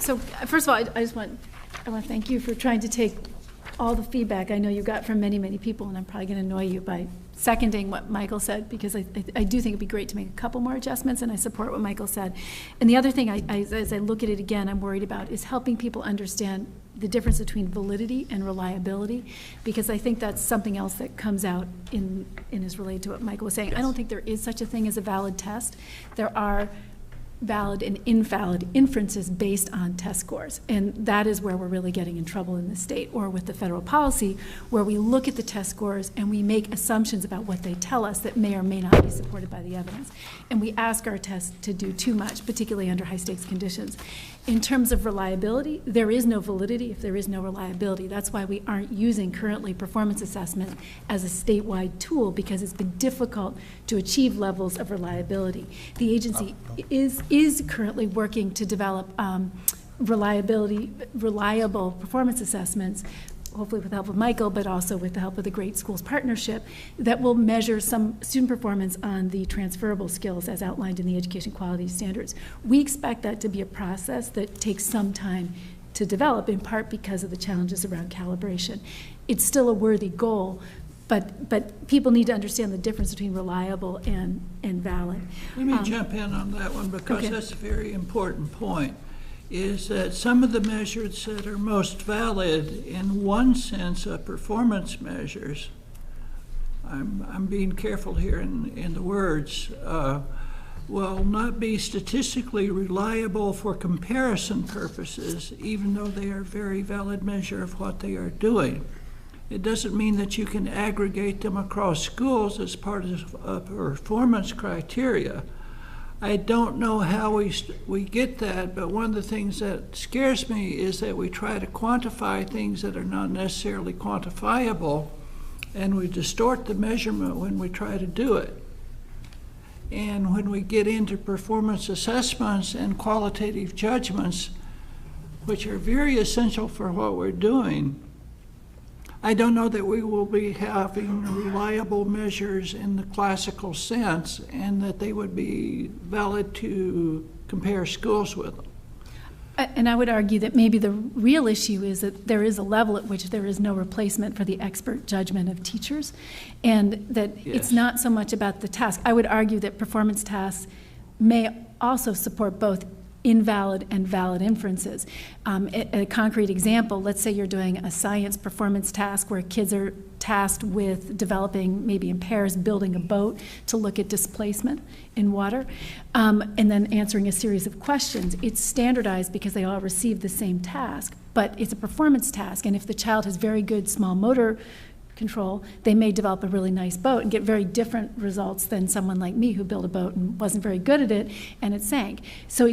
So first of all, I want to thank you for trying to take all the feedback I know you got from many, many people, and I'm probably going to annoy you by seconding what Michael said, because I do think it'd be great to make a couple more adjustments, and I support what Michael said. And the other thing, as I look at it again, I'm worried about is helping people understand the difference between validity and reliability, because I think that's something else that comes out in is related to what Michael was saying. Yes. I don't think there is such a thing as a valid test. There are valid and invalid inferences based on test scores. And that is where we're really getting in trouble in the state or with the federal policy, where we look at the test scores and we make assumptions about what they tell us that may or may not be supported by the evidence. And we ask our tests to do too much, particularly under high stakes conditions. In terms of reliability, there is no validity if there is no reliability. That's why we aren't using currently performance assessment as a statewide tool, because it's been difficult to achieve levels of reliability. The agency is currently working to develop reliable performance assessments, hopefully with the help of Michael, but also with the help of the Great Schools Partnership, that will measure some student performance on the transferable skills as outlined in the education quality standards. We expect that to be a process that takes some time to develop, in part because of the challenges around calibration. It's still a worthy goal, but people need to understand the difference between reliable and valid. Let me jump in on that one, because that's a very important point, is that some of the measures that are most valid in one sense of performance measures, I'm being careful here in the words, will not be statistically reliable for comparison purposes, even though they are a very valid measure of what they are doing. It doesn't mean that you can aggregate them across schools as part of a performance criteria. I don't know how we get that, but one of the things that scares me is that we try to quantify things that are not necessarily quantifiable, and we distort the measurement when we try to do it. And when we get into performance assessments and qualitative judgments, which are very essential for what we're doing, I don't know that we will be having reliable measures in the classical sense, and that they would be valid to compare schools with them. And I would argue that maybe the real issue is that there is a level at which there is no replacement for the expert judgment of teachers, and that it's not so much about the task. I would argue that performance tasks may also support both invalid and valid inferences. A concrete example, let's say you're doing a science performance task where kids are tasked with developing, maybe in pairs, building a boat to look at displacement in water, and then answering a series of questions. It's standardized because they all receive the same task, but it's a performance task, and if the child has very good small motor control, they may develop a really nice boat and get very different results than someone like me who built a boat and wasn't very good at it and it sank. So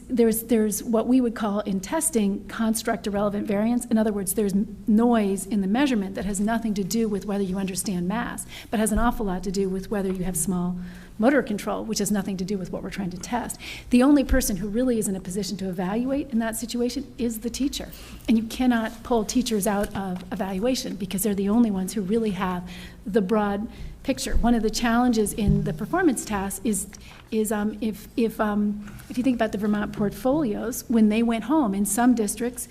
there's what we would call in testing construct irrelevant variance. In other words, there's noise in the measurement that has nothing to do with whether you understand mass, but has an awful lot to do with whether you have small motor control, which has nothing to do with what we're trying to test. The only person who really is in a position to evaluate in that situation is the teacher. And you cannot pull teachers out of evaluation because they're the only ones who really have the broad picture. One of the challenges in the performance task is if you think about the Vermont portfolios, when they went home in some districts,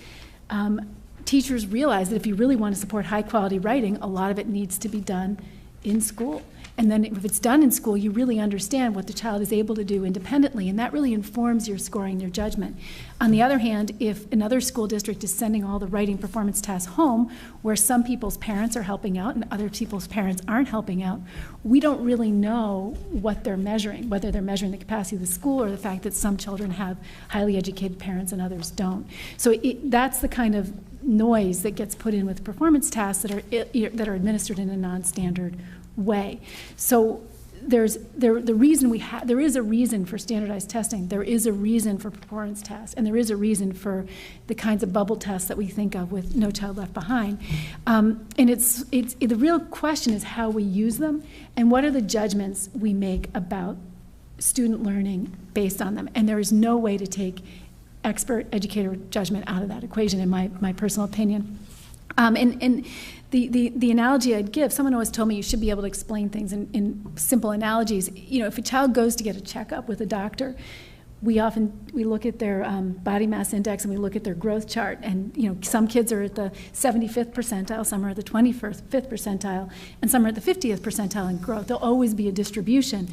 teachers realized that if you really want to support high quality writing, a lot of it needs to be done in school. And then if it's done in school, you really understand what the child is able to do independently, and that really informs your scoring, your judgment. On the other hand, if another school district is sending all the writing performance tasks home, where some people's parents are helping out and other people's parents aren't helping out, we don't really know what they're measuring, whether they're measuring the capacity of the school or the fact that some children have highly educated parents and others don't. So that's the kind of noise that gets put in with performance tasks that are administered in a non-standard way. So there is a reason for standardized testing, there is a reason for performance tests, and there is a reason for the kinds of bubble tests that we think of with No Child Left Behind. And the real question is how we use them and what are the judgments we make about student learning based on them. And there is no way to take expert educator judgment out of that equation, in my personal opinion. And the analogy I'd give, someone always told me you should be able to explain things in simple analogies. You know, if a child goes to get a checkup with a doctor, we look at their body mass index and we look at their growth chart, and some kids are at the 75th percentile, some are at the 25th percentile, and some are at the 50th percentile in growth. There'll always be a distribution.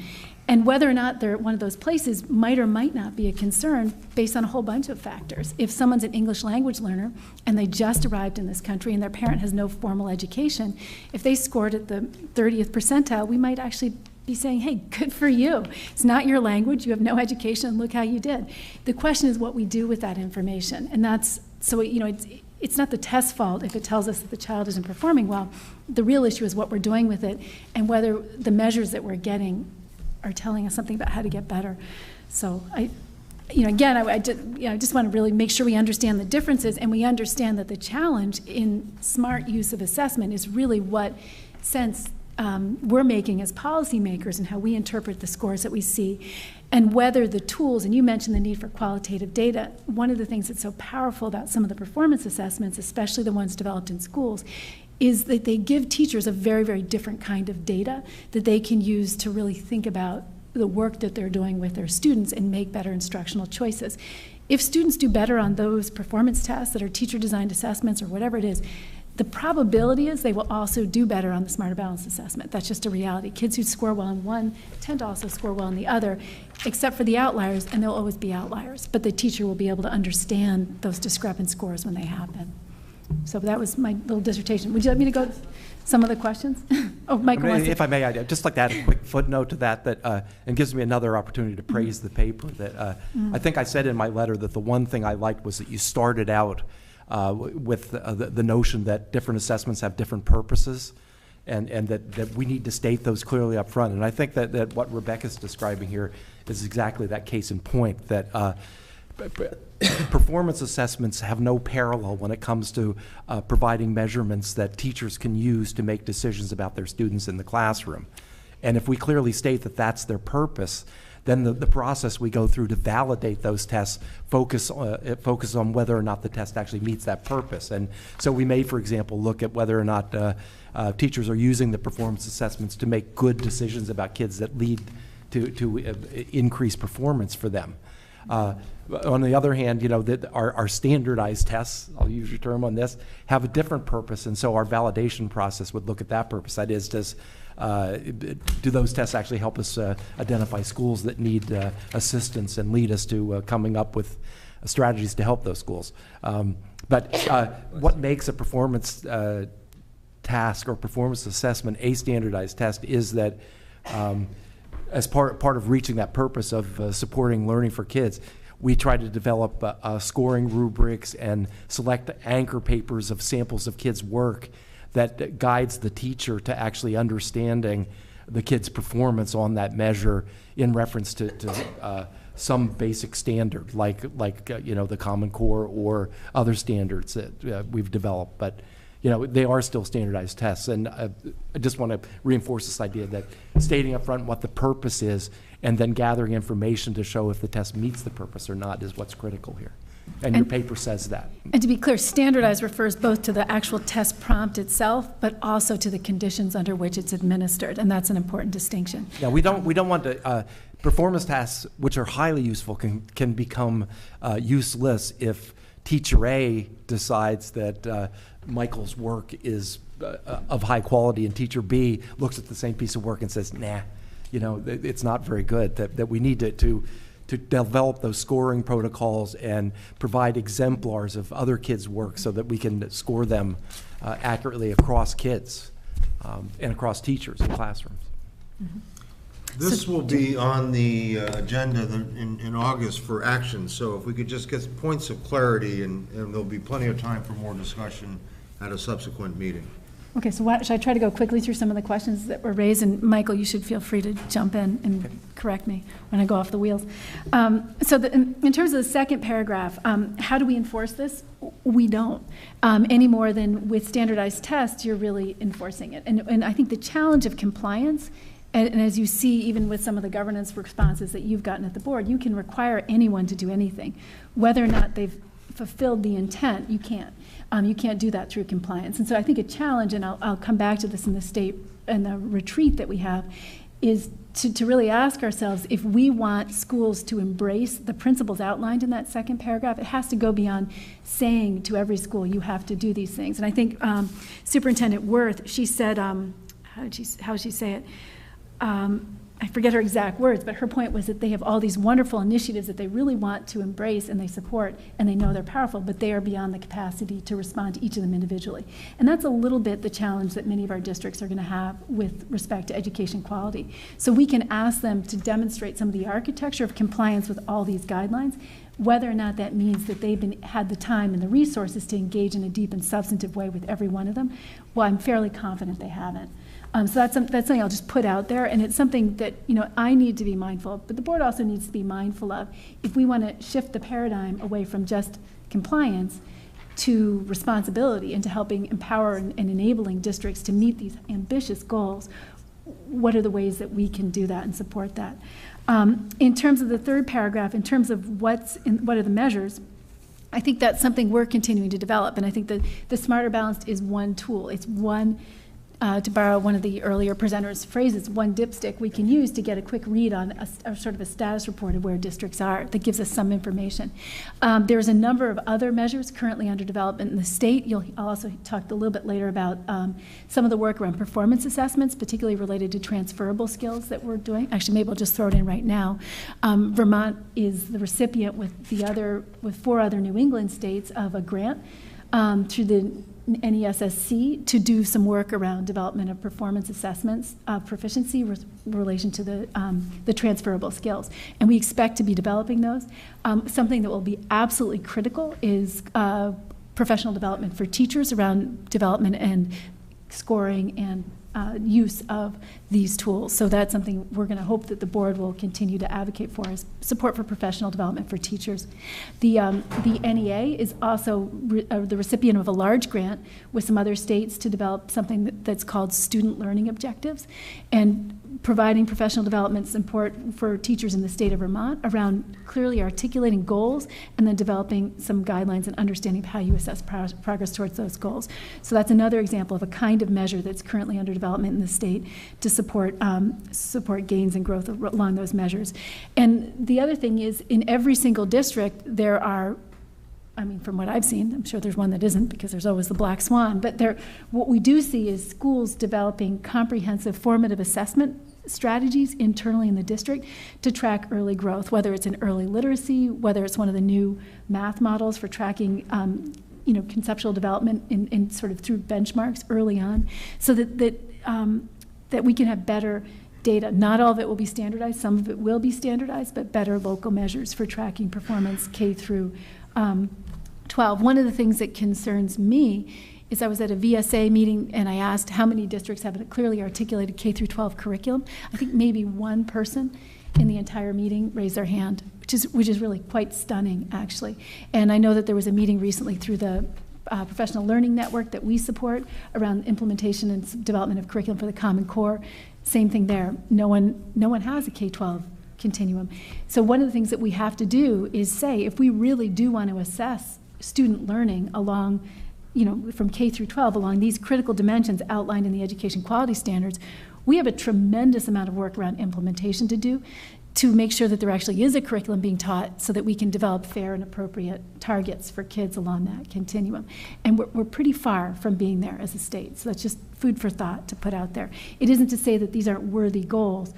And whether or not they're at one of those places might or might not be a concern based on a whole bunch of factors. If someone's an English language learner and they just arrived in this country and their parent has no formal education, if they scored at the 30th percentile, we might actually be saying, hey, good for you. It's not your language, you have no education, look how you did. The question is what we do with that information. And that's, so it's not the test's fault if it tells us that the child isn't performing well. The real issue is what we're doing with it and whether the measures that we're getting are telling us something about how to get better. So I just want to really make sure we understand the differences, and we understand that the challenge in smart use of assessment is really what sense we're making as policymakers and how we interpret the scores that we see, and whether the tools, and you mentioned the need for qualitative data. One of the things that's so powerful about some of the performance assessments, especially the ones developed in schools, is that they give teachers a very, very different kind of data that they can use to really think about the work that they're doing with their students and make better instructional choices. If students do better on those performance tests that are teacher-designed assessments or whatever it is, the probability is they will also do better on the Smarter Balanced assessment. That's just a reality. Kids who score well in one tend to also score well in the other, except for the outliers, and there'll always be outliers. But the teacher will be able to understand those discrepant scores when they happen. So that was my little dissertation. Would you like me to go some of the questions? Oh, Michael wants to. If I may, I'd just like to add a quick footnote to that, and gives me another opportunity to praise the paper. That I think I said in my letter that the one thing I liked was that you started out with the notion that different assessments have different purposes, and that we need to state those clearly up front. And I think that what Rebecca's describing here is exactly that case in point, that performance assessments have no parallel when it comes to providing measurements that teachers can use to make decisions about their students in the classroom. And if we clearly state that that's their purpose, then the process we go through to validate those tests focus on whether or not the test actually meets that purpose. And so we may, for example, look at whether or not teachers are using the performance assessments to make good decisions about kids that lead to increased performance for them. On the other hand, that our standardized tests, I'll use your term on this, have a different purpose, and so our validation process would look at that purpose. That is, do those tests actually help us identify schools that need assistance and lead us to coming up with strategies to help those schools? But what makes a performance task or performance assessment a standardized test is that as part of reaching that purpose of supporting learning for kids, we try to develop scoring rubrics and select anchor papers of samples of kids' work that guides the teacher to actually understanding the kid's performance on that measure in reference to some basic standard, like the Common Core or other standards that we've developed. But they are still standardized tests, and I just want to reinforce this idea that stating up front what the purpose is and then gathering information to show if the test meets the purpose or not is what's critical here. And your paper says that. And to be clear, standardized refers both to the actual test prompt itself, but also to the conditions under which it's administered, and that's an important distinction. Yeah, we don't want to. Performance tasks, which are highly useful, can become useless if teacher A decides that Michael's work is of high quality, and teacher B looks at the same piece of work and says, nah, it's not very good. That we need to develop those scoring protocols and provide exemplars of other kids' work so that we can score them accurately across kids and across teachers in classrooms. Mm-hmm. This will be on the agenda in August for action, so if we could just get points of clarity, and there'll be plenty of time for more discussion at a subsequent meeting. Okay, so should I try to go quickly through some of the questions that were raised? And Michael, you should feel free to jump in and correct me when I go off the wheels. So in terms of the second paragraph, how do we enforce this? We don't. Any more than with standardized tests, you're really enforcing it. And I think the challenge of compliance, and as you see even with some of the governance responses that you've gotten at the board, you can require anyone to do anything. Whether or not they've fulfilled the intent, you can't. You can't do that through compliance. And so I think a challenge, and I'll come back to this in the state and the retreat that we have, is to really ask ourselves, if we want schools to embrace the principles outlined in that second paragraph, it has to go beyond saying to every school, you have to do these things. And I think Superintendent Worth, she said, how did she say it? I forget her exact words, but her point was that they have all these wonderful initiatives that they really want to embrace and they support, and they know they're powerful, but they are beyond the capacity to respond to each of them individually. And that's a little bit the challenge that many of our districts are going to have with respect to education quality. So we can ask them to demonstrate some of the architecture of compliance with all these guidelines, whether or not that means that they've had the time and the resources to engage in a deep and substantive way with every one of them. Well, I'm fairly confident they haven't. So that's something I'll just put out there, and it's something that I need to be mindful of, but the board also needs to be mindful of. If we want to shift the paradigm away from just compliance to responsibility and to helping empower and enabling districts to meet these ambitious goals, what are the ways that we can do that and support that? In terms of the third paragraph, in terms of what are the measures, I think that's something we're continuing to develop, and I think that the Smarter Balanced is one tool. It's one, to borrow one of the earlier presenters' phrases, one dipstick we can use to get a quick read on a sort of a status report of where districts are that gives us some information. There's a number of other measures currently under development in the state. I'll also talk a little bit later about some of the work around performance assessments, particularly related to transferable skills that we're doing. Actually, maybe I'll just throw it in right now. Vermont is the recipient with 4 other New England states of a grant through the NESSC to do some work around development of performance assessments of proficiency in relation to the transferable skills. And we expect to be developing those. Something that will be absolutely critical is professional development for teachers around development and scoring and use of these tools. So that's something we're going to hope that the board will continue to advocate for, is support for professional development for teachers. The NEA is also the recipient of a large grant with some other states to develop something that's called student learning objectives, and providing professional development support for teachers in the state of Vermont around clearly articulating goals and then developing some guidelines and understanding of how you assess progress towards those goals. So that's another example of a kind of measure that's currently under development in the state to support gains and growth along those measures. And the other thing is, in every single district, there are, I mean, from what I've seen, I'm sure there's one that isn't because there's always the black swan, but what we do see is schools developing comprehensive formative assessment strategies internally in the district to track early growth, whether it's in early literacy, whether it's one of the new math models for tracking conceptual development in sort of through benchmarks early on, so that we can have better data. Not all of it will be standardized, some of it will be standardized, but better local measures for tracking performance K through 12. One of the things that concerns me is I was at a VSA meeting and I asked how many districts have a clearly articulated K through 12 curriculum. I think maybe one person in the entire meeting raised their hand, which is really quite stunning, actually. And I know that there was a meeting recently through the Professional Learning Network that we support around implementation and development of curriculum for the Common Core. Same thing there. No one has a K-12 continuum. So one of the things that we have to do is say, if we really do want to assess student learning along, from K through 12, along these critical dimensions outlined in the education quality standards, we have a tremendous amount of work around implementation to do to make sure that there actually is a curriculum being taught so that we can develop fair and appropriate targets for kids along that continuum. And we're pretty far from being there as a state. So that's just food for thought to put out there. It isn't to say that these aren't worthy goals,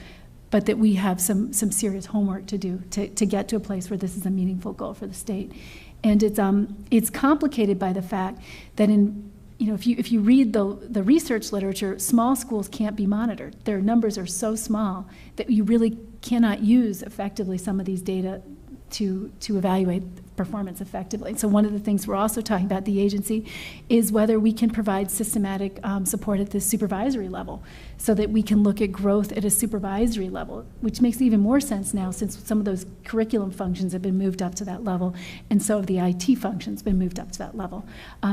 but that we have some serious homework to do to get to a place where this is a meaningful goal for the state. And it's complicated by the fact that if you read the research literature, small schools can't be monitored. Their numbers are so small that you really cannot use effectively some of these data to evaluate performance effectively. So one of the things we're also talking about at the agency is whether we can provide systematic support at the supervisory level so that we can look at growth at a supervisory level, which makes even more sense now since some of those curriculum functions have been moved up to that level, and so have the IT functions been moved up to that level.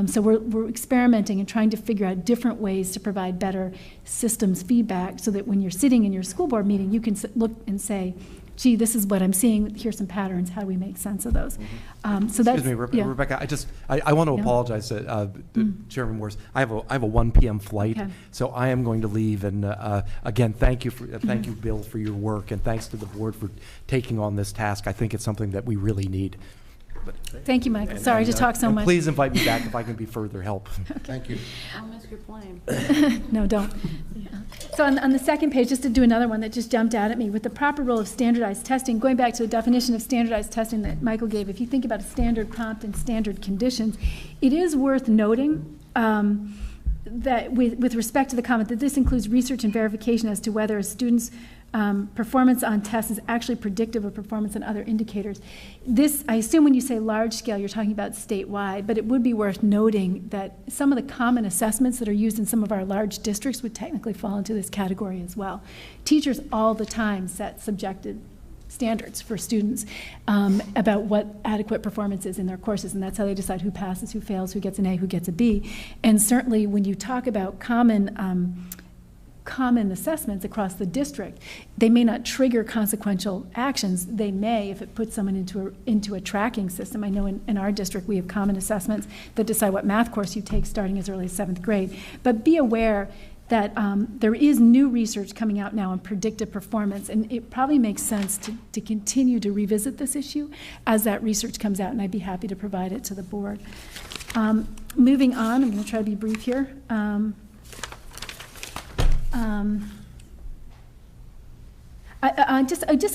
So we're experimenting and trying to figure out different ways to provide better systems feedback so that when you're sitting in your school board meeting, you can look and say, gee, this is what I'm seeing, here's some patterns, how do we make sense of those? So that's, Excuse me, yeah. Rebecca, I want to Yeah. apologize to Chairman Morris. I have a 1 p.m. flight, Okay. so I am going to leave. And again, thank you, Bill, for your work, and thanks to the board for taking on this task. I think it's something that we really need. Thank you, Michael. Sorry to talk so and much. Please invite me back if I can be further help. Thank you. I'll miss your plane. No, don't. So on the second page, just to do another one that just jumped out at me, with the proper role of standardized testing, going back to the definition of standardized testing that Michael gave, if you think about a standard prompt and standard conditions, it is worth noting that with respect to the comment that this includes research and verification as to whether a student's performance on tests is actually predictive of performance on other indicators. This, I assume when you say large scale, you're talking about statewide, but it would be worth noting that some of the common assessments that are used in some of our large districts would technically fall into this category as well. Teachers all the time set subjective standards for students about what adequate performance is in their courses, and that's how they decide who passes, who fails, who gets an A, who gets a B. And certainly when you talk about common assessments across the district, they may not trigger consequential actions. They may if it puts someone into a tracking system. I know in our district we have common assessments that decide what math course you take starting as early as 7th grade. But be aware that there is new research coming out now on predictive performance, and it probably makes sense to continue to revisit this issue as that research comes out, and I'd be happy to provide it to the board. Moving on, I'm going to try to be brief here.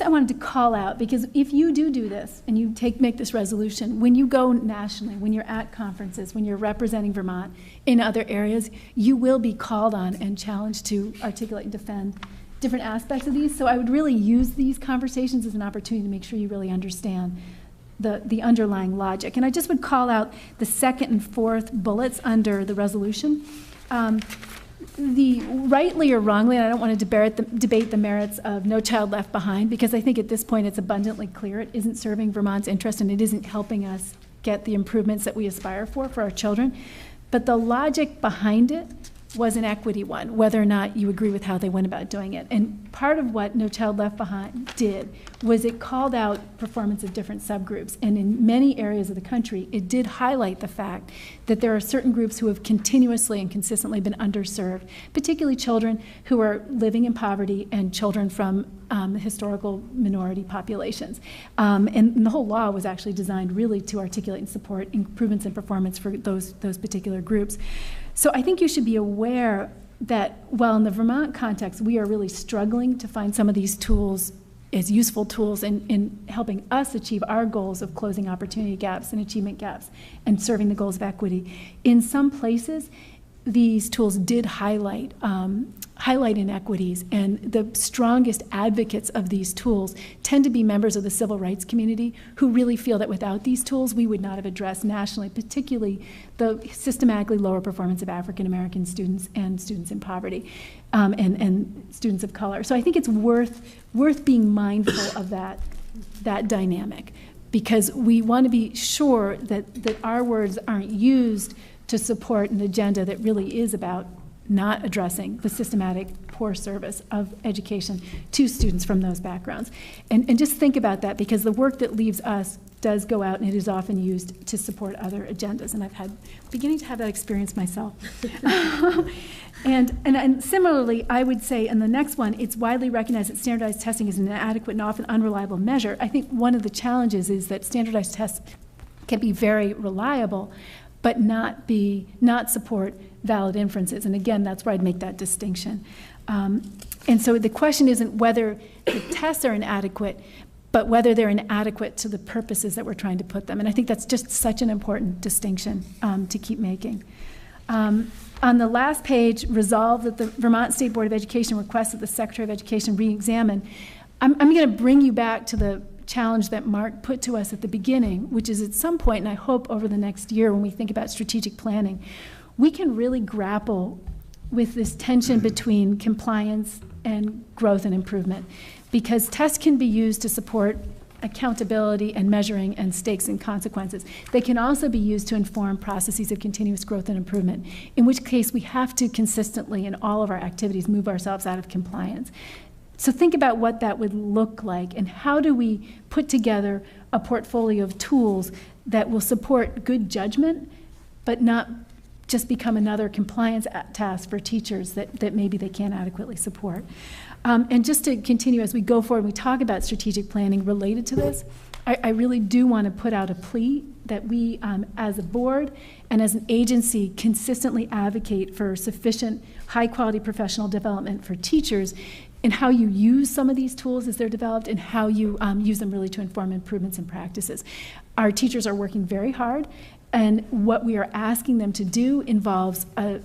I wanted to call out, because if you do this and you make this resolution, when you go nationally, when you're at conferences, when you're representing Vermont in other areas, you will be called on and challenged to articulate and defend different aspects of these. So I would really use these conversations as an opportunity to make sure you really understand the underlying logic. And I just would call out the second and fourth bullets under the resolution. Rightly or wrongly, and I don't want to debate the merits of No Child Left Behind, because I think at this point it's abundantly clear it isn't serving Vermont's interest and it isn't helping us get the improvements that we aspire for our children. But the logic behind it was an equity one, whether or not you agree with how they went about doing it. And part of what No Child Left Behind did was it called out performance of different subgroups. And in many areas of the country, it did highlight the fact that there are certain groups who have continuously and consistently been underserved, particularly children who are living in poverty and children from historical minority populations. And the whole law was actually designed really to articulate and support improvements in performance for those particular groups. So I think you should be aware that while in the Vermont context, we are really struggling to find some of these tools as useful tools in helping us achieve our goals of closing opportunity gaps and achievement gaps and serving the goals of equity. In some places, these tools did highlight inequities, and the strongest advocates of these tools tend to be members of the civil rights community who really feel that without these tools we would not have addressed nationally, particularly the systematically lower performance of African American students and students in poverty and students of color. So I think it's worth being mindful of that dynamic, because we want to be sure that our words aren't used to support an agenda that really is about not addressing the systematic poor service of education to students from those backgrounds. And just think about that, because the work that leaves us does go out and it is often used to support other agendas. And I'm beginning to have that experience myself. And similarly, I would say in the next one, it's widely recognized that standardized testing is an inadequate and often unreliable measure. I think one of the challenges is that standardized tests can be very reliable, but not support valid inferences. And again, that's where I'd make that distinction. And so the question isn't whether the tests are inadequate, but whether they're inadequate to the purposes that we're trying to put them. And I think that's just such an important distinction to keep making. On the last page, resolve that the Vermont State Board of Education requests that the Secretary of Education re-examine. I'm going to bring you back to the challenge that Mark put to us at the beginning, which is at some point, and I hope over the next year when we think about strategic planning, we can really grapple with this tension between compliance and growth and improvement, because tests can be used to support accountability and measuring and stakes and consequences. They can also be used to inform processes of continuous growth and improvement, in which case we have to consistently in all of our activities move ourselves out of compliance. So think about what that would look like, and how do we put together a portfolio of tools that will support good judgment, but not just become another compliance task for teachers that maybe they can't adequately support. And just to continue as we go forward, we talk about strategic planning related to this, I really do want to put out a plea that we, as a board and as an agency, consistently advocate for sufficient high-quality professional development for teachers in how you use some of these tools as they're developed, and how you use them really to inform improvements in practices. Our teachers are working very hard, and what we are asking them to do involves a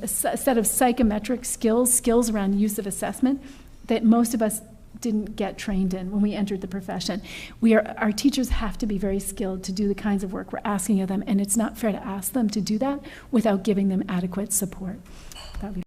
set of psychometric skills around use of assessment that most of us didn't get trained in when we entered the profession. Our teachers have to be very skilled to do the kinds of work we're asking of them, and it's not fair to ask them to do that without giving them adequate support. That would be